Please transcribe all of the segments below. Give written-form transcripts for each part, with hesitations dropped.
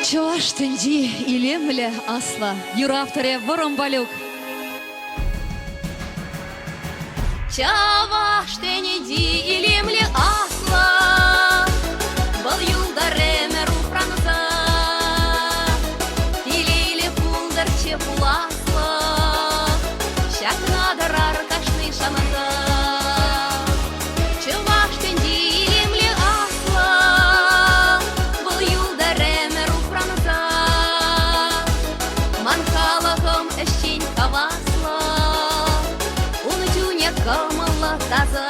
Чуваш тенди илемле асла, юравторе Воромбалюк. Чаваш тенди илемле асла, был юлдаремеру франца, илейле пулдар чепуласла, щак надарар кашны шамаза. Чуваш тенди илемле асла, был юлдаремеру франца, манхалахом эщень кавасла, унутюня камала таза.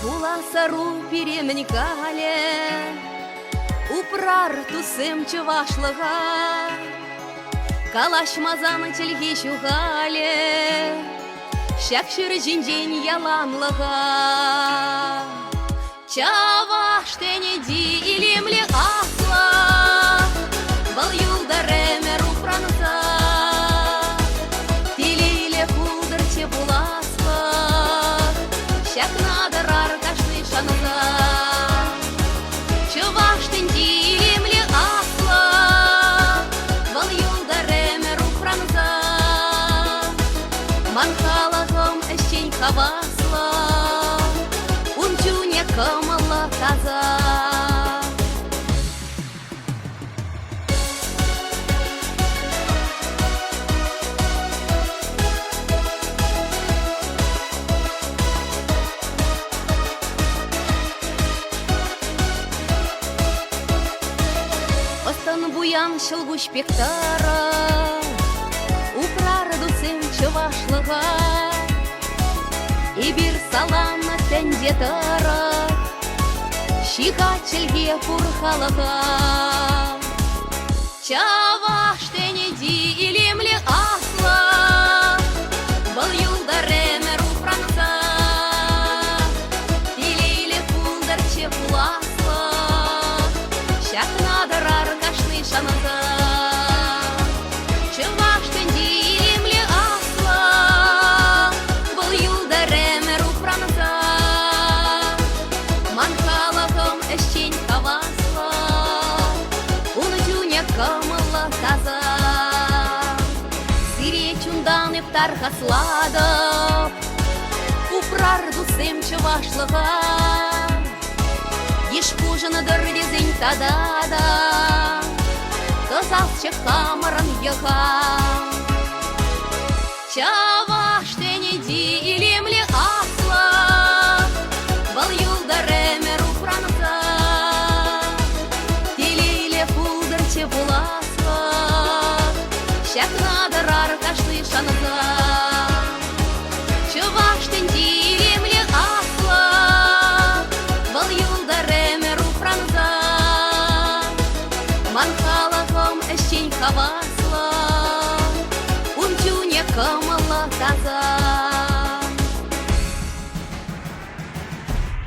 Уласару перемникале, упрар тусым чувашлыга, калашмазаны телги чугале, щак шүржінден яланлыга. Чаваш тенеди илемле асла, был юлдаремеру франца, тилейле пулдыр чепуласла, щак надарар кашны шаныза. Чуваш тенди илемле асла, был юлдаремеру франца, манхалахом эщень кавасла, унчуне камала таза. Остан буян шылгуш пектара, упрары дусым чувашлыга, и бир саламна тендетара, щикачельге пурхалага. Чаваш тенеди илемле асла, был юлдаремеру франца, илейле пулдар чепуласла, щак надарар кашны шамаза. Чуваш тенди илемле асла, был юлдаремеру франца, манхалахом эщень кавасла, унутюне камала таза. Сире чундан эптар хасладов, упрар дусым чувашлыга, ешпужыныдыр дезень тадада, кызалчы камырын йыға. Чаваш тенеди илемле асла, был юлдаремеру франца, тилейле пулдыр чепуласла, щак надарар кашны шаныза. Чуваш тенди илемле асла, был юлдаремеру франца, манхалахом эщень кавасла, унчуне камала таза.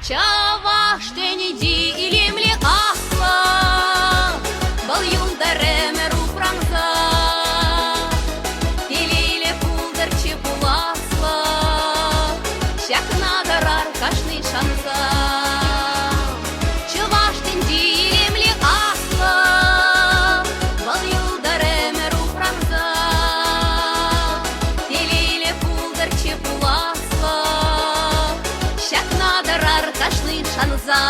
Чаваш тенеди илемле асла, был юлдаремеру франца, тилейле пулдар чепуласла, щак надарар кашны шанса. Чуваш тенди илемле асла, был юлдаремеру франца, тилейле пулдар чепуласла, щак надарар кашны шанса.